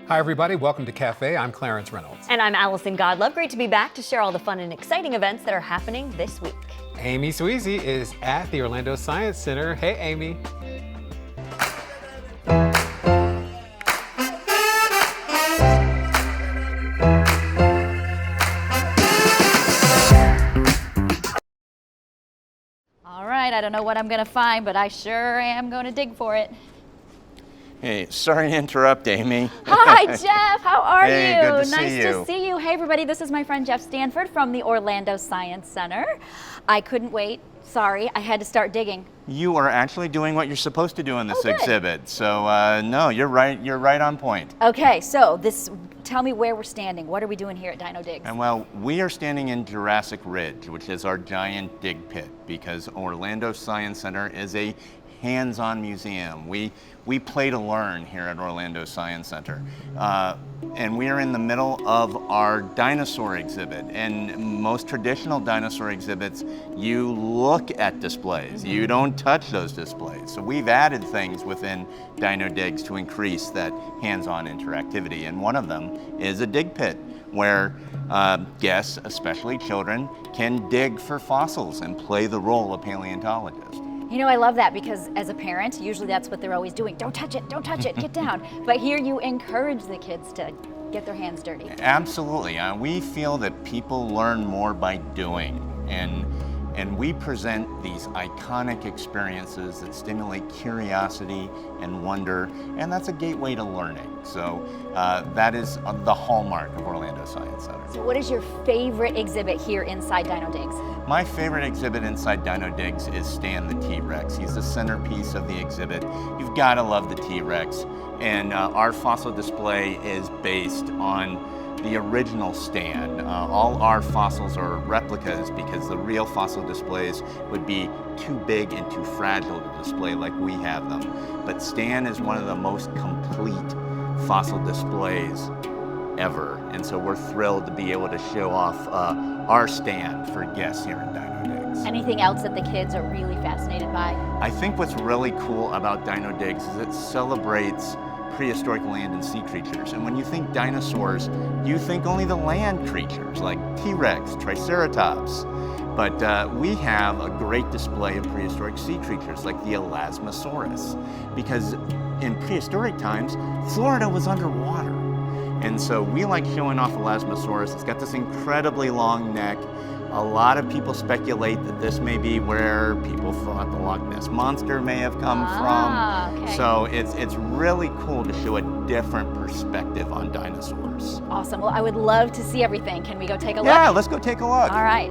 Hi, everybody. Welcome to Cafe. I'm Clarence Reynolds. And I'm Allison Godlove. Great to be back to share all the fun and exciting events that are happening this week. Amy Sweezy is at the Orlando Science Center. Hey, Amy. All right, I don't know what I'm going to find, but I sure am going to dig for it. Hey, sorry to interrupt, Amy. Hi, Jeff. How are Hey, you? good to see Nice you. to see you. Hey, everybody. This is my friend Jeff Stanford from the Orlando Science Center. I couldn't wait. Sorry, I had to start digging. You are actually doing what you're supposed to do in this Oh, good. exhibit. So, no, you're right. You're right on point. Okay, so tell me where we're standing. What are we doing here at Dino Digs? And well, we are standing in Jurassic Ridge, which is our giant dig pit, because Orlando Science Center is a hands-on museum. We play to learn here at Orlando Science Center. And we are in the middle of our dinosaur exhibit. And most traditional dinosaur exhibits, you look at displays. You don't touch those displays. So we've added things within Dino Digs to increase that hands-on interactivity. And one of them is a dig pit, where guests, especially children, can dig for fossils and play the role of paleontologist. You know, I love that because as a parent, usually that's what they're always doing. Don't touch it, get down. But here you encourage the kids to get their hands dirty. Absolutely. We feel that people learn more by doing, and we present these iconic experiences that stimulate curiosity and wonder, and that's a gateway to learning. So that is the hallmark of Orlando Science Center. So what is your favorite exhibit here inside Dino Digs? My favorite exhibit inside Dino Digs is Stan the T-Rex. He's the centerpiece of the exhibit. You've got to love the T-Rex. And our fossil display is based on the original Stan. All our fossils are replicas because the real fossil displays would be too big and too fragile to display like we have them. But Stan is one of the most complete fossil displays ever. And so we're thrilled to be able to show off our Stan for guests here in Dino Digs. Anything else that the kids are really fascinated by? I think what's really cool about Dino Digs is it celebrates prehistoric land and sea creatures. And when you think dinosaurs, you think only the land creatures like T-Rex, Triceratops. But we have a great display of prehistoric sea creatures like the Elasmosaurus, because in prehistoric times, Florida was underwater. And so we like showing off Elasmosaurus. It's got this incredibly long neck. A lot of people speculate that this may be where people thought the Loch Ness Monster may have come from. Okay. So it's really cool to show a different perspective on dinosaurs. Awesome. Well, I would love to see everything. Can we go take a look? Yeah, let's go take a look. All right.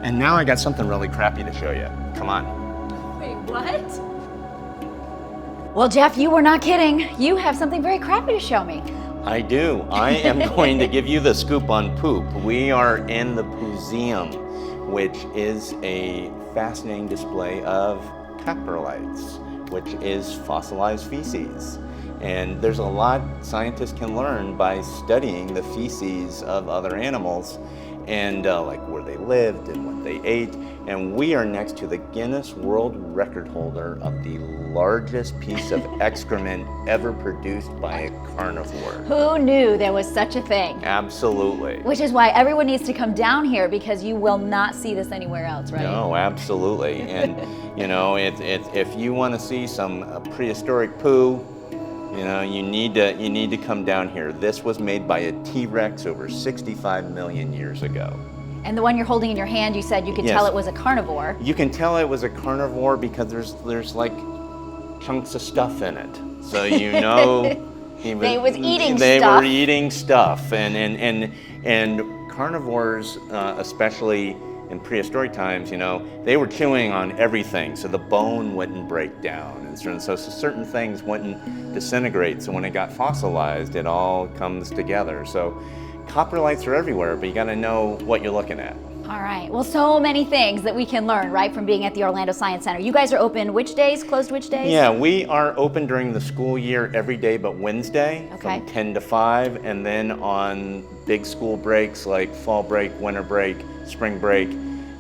And now I got something really crappy to show you. Come on. Wait, what? Well, Jeff, you were not kidding. You have something very crappy to show me. I do. I am going to give you the scoop on poop. We are in the Pooseum, which is a fascinating display of coprolites, which is fossilized feces. And there's a lot scientists can learn by studying the feces of other animals and like where they lived and what they ate. And we are next to the Guinness World Record holder of the largest piece of excrement ever produced by a carnivore. Who knew there was such a thing? Absolutely. Which is why everyone needs to come down here because you will not see this anywhere else, right? No, absolutely. And you know, if you want to see some prehistoric poo, you know, you need to come down here. This was made by a T-Rex over 65 million years ago. And the one you're holding in your hand, you said you could tell it was a carnivore. You can tell it was a carnivore because there's like chunks of stuff in it. So you know they were eating stuff. And carnivores, especially in prehistoric times, you know, they were chewing on everything, so the bone wouldn't break down, and so certain things wouldn't disintegrate. So when it got fossilized, it all comes together. So coprolites are everywhere, but you got to know what you're looking at. All right. Well, so many things that we can learn, right, from being at the Orlando Science Center. You guys are open which days, closed which days? Yeah, we are open during the school year every day but Wednesday from 10 to 5, and then on big school breaks like fall break, winter break, spring break,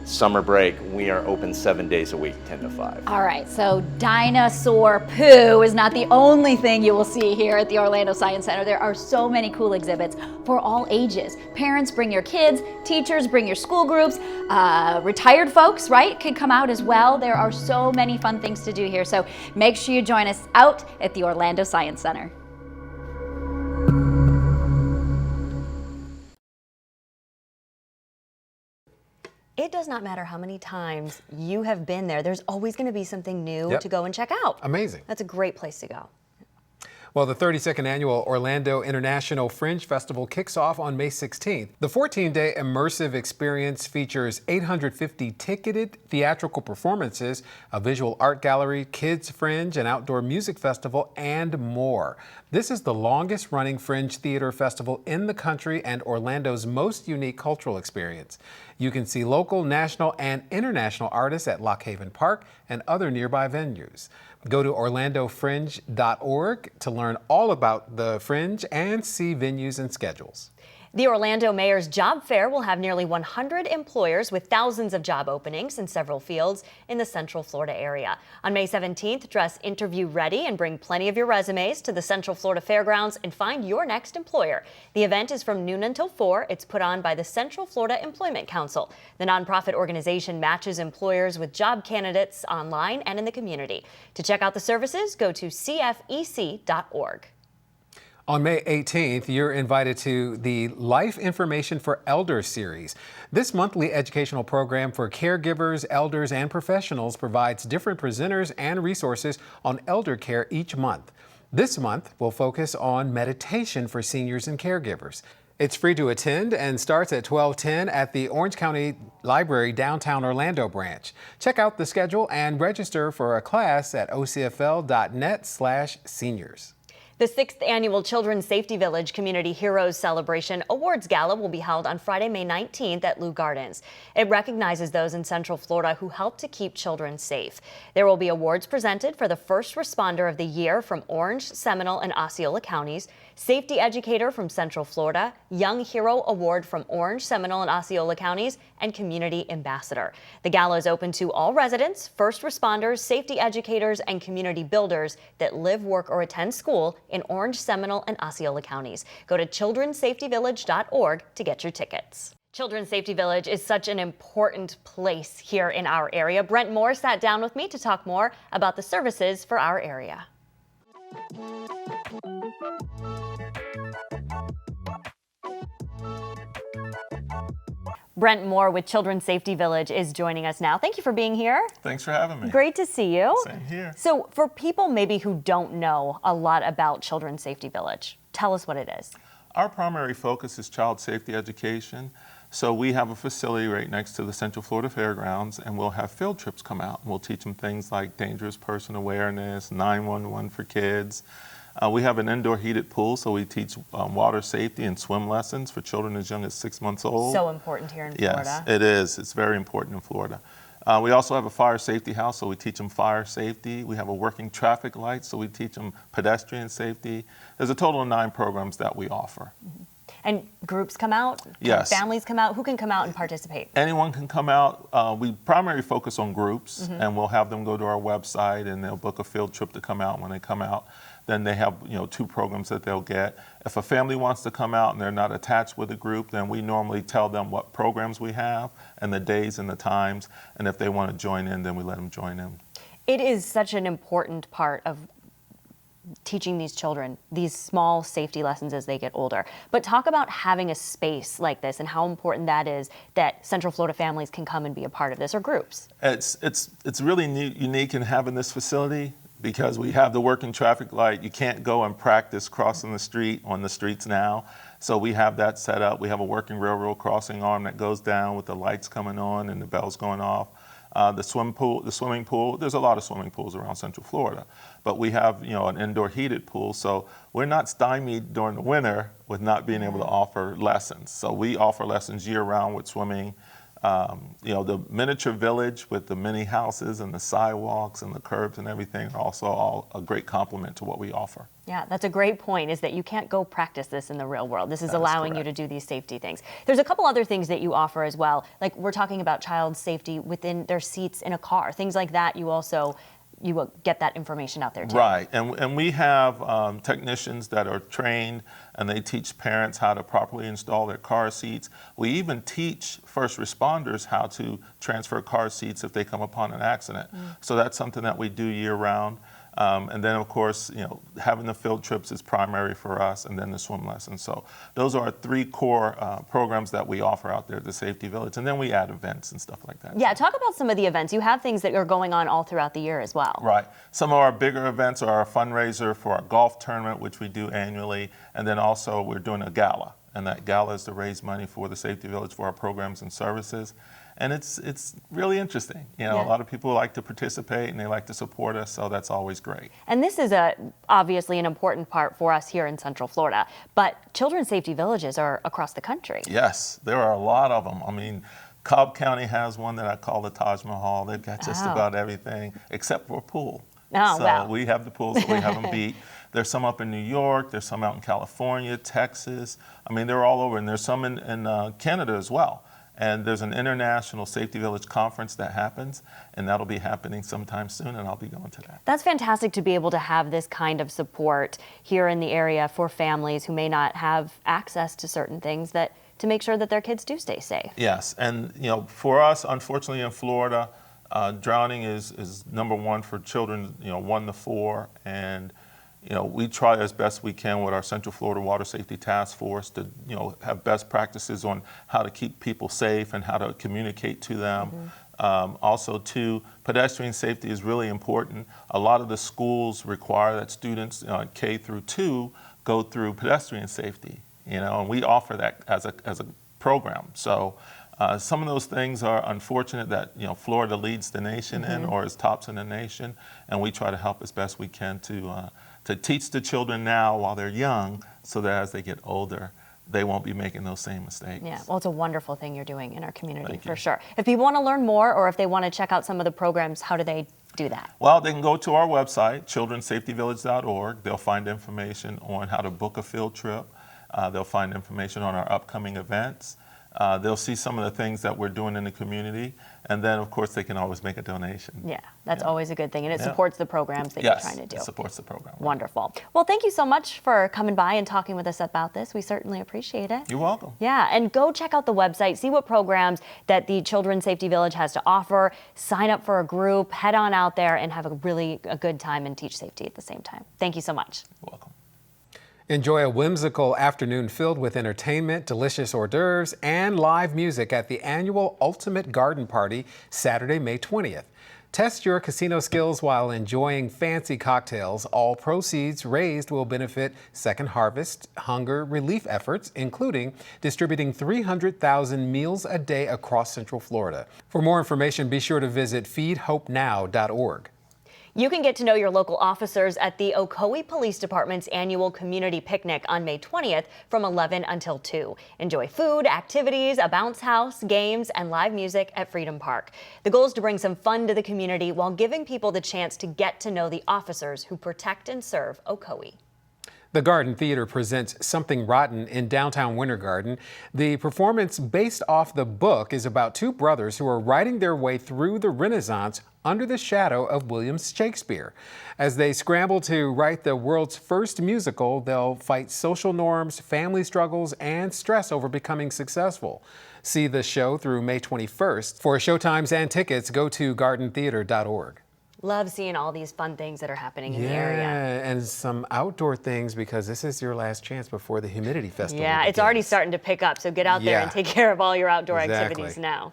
summer break, we are open 7 days a week, 10 to 5. All right, so dinosaur poo is not the only thing you will see here at the Orlando Science Center. There are so many cool exhibits for all ages. Parents, bring your kids. Teachers, bring your school groups. Retired folks, right, can come out as well. There are so many fun things to do here, so make sure you join us out at the Orlando Science Center. It does not matter how many times you have been there, there's always going to be something new to go and check out. Amazing. That's a great place to go. Well, the 32nd Annual Orlando International Fringe Festival kicks off on May 16th. The 14-day immersive experience features 850 ticketed theatrical performances, a visual art gallery, kids fringe, an outdoor music festival, and more. This is the longest-running fringe theater festival in the country and Orlando's most unique cultural experience. You can see local, national, and international artists at Lock Haven Park and other nearby venues. Go to orlandofringe.org to learn all about the Fringe and see venues and schedules. The Orlando Mayor's Job Fair will have nearly 100 employers with thousands of job openings in several fields in the Central Florida area. On May 17th, dress interview ready and bring plenty of your resumes to the Central Florida Fairgrounds and find your next employer. The event is from noon until 4. It's put on by the Central Florida Employment Council. The nonprofit organization matches employers with job candidates online and in the community. To check out the services, go to cfec.org. On May 18th, you're invited to the Life Information for Elders series. This monthly educational program for caregivers, elders, and professionals provides different presenters and resources on elder care each month. This month, we'll focus on meditation for seniors and caregivers. It's free to attend and starts at 12:10 at the Orange County Library downtown Orlando branch. Check out the schedule and register for a class at ocfl.net/seniors. The 6th Annual Children's Safety Village Community Heroes Celebration Awards Gala will be held on Friday, May 19th at Lou Gardens. It recognizes those in Central Florida who help to keep children safe. There will be awards presented for the First Responder of the Year from Orange, Seminole, and Osceola counties, Safety Educator from Central Florida, Young Hero Award from Orange, Seminole, and Osceola counties, and Community Ambassador. The gala is open to all residents, first responders, safety educators, and community builders that live, work, or attend school in Orange, Seminole, and Osceola counties. Go to childrensafetyvillage.org to get your tickets. Children's Safety Village is such an important place here in our area. Brent Moore sat down with me to talk more about the services for our area. Brent Moore with Children's Safety Village is joining us now. Thank you for being here. Thanks for having me. Great to see you. Same here. So for people maybe who don't know a lot about Children's Safety Village, tell us what it is. Our primary focus is child safety education. So we have a facility right next to the Central Florida Fairgrounds, and we'll have field trips come out. And we'll teach them things like dangerous person awareness, 911 for kids. We have an indoor heated pool, so we teach water safety and swim lessons for children as young as 6 months old. So important here in Florida. Yes, it is. It's very important in Florida. We also have a fire safety house, so we teach them fire safety. We have a working traffic light, so we teach them pedestrian safety. There's a total of 9 programs that we offer. Mm-hmm. And groups come out? Yes. Families come out? Who can come out and participate? Anyone can come out. We primarily focus on groups, and we'll have them go to our website, and they'll book a field trip to come out. When they come out, then they have 2 programs that they'll get. If a family wants to come out and they're not attached with a group, then we normally tell them what programs we have and the days and the times. And if they want to join in, then we let them join in. It is such an important part of teaching these children these small safety lessons as they get older. But talk about having a space like this and how important that is, that Central Florida families can come and be a part of this, or groups. It's really unique in having this facility because we have the working traffic light. You can't go and practice crossing the street on the streets now. So we have that set up. We have a working railroad crossing arm that goes down with the lights coming on and the bells going off. The swimming pool, there's a lot of swimming pools around Central Florida, but we have, an indoor heated pool, so we're not stymied during the winter with not being able to offer lessons. So we offer lessons year round with swimming, You know, the miniature village with the mini houses and the sidewalks and the curbs and everything are also all a great complement to what we offer. Yeah, that's a great point, is that you can't go practice this in the real world. This is allowing you to correct. do these safety things. There's a couple other things that you offer as well. Like, we're talking about child safety within their seats in a car. Things like that, you will get that information out there too. Right, and we have technicians that are trained and they teach parents how to properly install their car seats. We even teach first responders how to transfer car seats if they come upon an accident. So that's something that we do year round. And then, of course, you know, having the field trips is primary for us, and then the swim lessons. So those are 3 core programs that we offer out there at the Safety Village, and then we add events and stuff like that. Yeah, talk about some of the events. You have things that are going on all throughout the year as well. Right. Some of our bigger events are our fundraiser for our golf tournament, which we do annually, and then also we're doing a gala, and that gala is to raise money for the Safety Village for our programs and services. And it's really interesting. You know, Yeah. a lot of people like to participate and they like to support us, so that's always great. And this is obviously an important part for us here in Central Florida, but children's safety villages are across the country. Yes, there are a lot of them. I mean, Cobb County has one that I call the Taj Mahal. They've got just Oh. about everything except for a pool. Oh, So wow. we have the pools that we haven't beat. There's some up in New York. There's some out in California, Texas. I mean, they're all over. And there's some in Canada as well. And there's an International Safety Village Conference that happens, and that'll be happening sometime soon, and I'll be going to that. That's fantastic to be able to have this kind of support here in the area for families who may not have access to certain things, that to make sure that their kids do stay safe. Yes, and you know, for us, unfortunately in Florida, drowning is #1 for children, you know, 1 to 4, and you know, we try as best we can with our Central Florida Water Safety Task Force to, you know, have best practices on how to keep people safe and how to communicate to them. Also, too, pedestrian safety is really important. A lot of the schools require that students K through 2 go through pedestrian safety, you know, and we offer that as a program. So some of those things are unfortunate that, you know, Florida leads the nation in, or is tops in the nation, and we try to help as best we can to teach the children now while they're young, so that as they get older, they won't be making those same mistakes. Yeah, well, it's a wonderful thing you're doing in our community, Thank for you. sure. If people want to learn more, or if they want to check out some of the programs, how do they do that? Well, they can go to our website, childrensafetyvillage.org. They'll find information on how to book a field trip. They'll find information on our upcoming events. They'll see some of the things that we're doing in the community. And then, of course, they can always make a donation. Yeah, that's Yeah. always a good thing, and it Yeah. supports the programs that Yes, you're trying to do. it supports the program. Wonderful. Well, thank you so much for coming by and talking with us about this. We certainly appreciate it. You're welcome. Yeah, and go check out the website, see what programs that the Children's Safety Village has to offer, sign up for a group, head on out there and have a good time and teach safety at the same time. Thank you so much. You're welcome. Enjoy a whimsical afternoon filled with entertainment, delicious hors d'oeuvres, and live music at the annual Ultimate Garden Party, Saturday, May 20th. Test your casino skills while enjoying fancy cocktails. All proceeds raised will benefit Second Harvest hunger relief efforts, including distributing 300,000 meals a day across Central Florida. For more information, be sure to visit feedhopenow.org. You can get to know your local officers at the Ocoee Police Department's annual community picnic on May 20th from 11 until 2. Enjoy food, activities, a bounce house, games, and live music at Freedom Park. The goal is to bring some fun to the community while giving people the chance to get to know the officers who protect and serve Ocoee. The Garden Theater presents Something Rotten in downtown Winter Garden. The performance, based off the book, is about 2 brothers who are writing their way through the Renaissance under the shadow of William Shakespeare. As they scramble to write the world's first musical, they'll fight social norms, family struggles, and stress over becoming successful. See the show through May 21st. For showtimes and tickets, go to gardentheater.org. Love seeing all these fun things that are happening in the area. And some outdoor things, because this is your last chance before the humidity festival. Yeah, it's already begins. starting to pick up, so get out there and Yeah. take care of all your outdoor Exactly. activities now.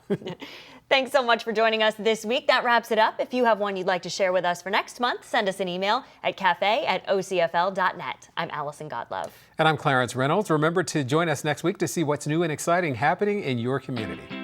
Thanks so much for joining us this week. That wraps it up. If you have one you'd like to share with us for next month, send us an email at cafe@ocfl.net. I'm Allison Godlove. And I'm Clarence Reynolds. Remember to join us next week to see what's new and exciting happening in your community.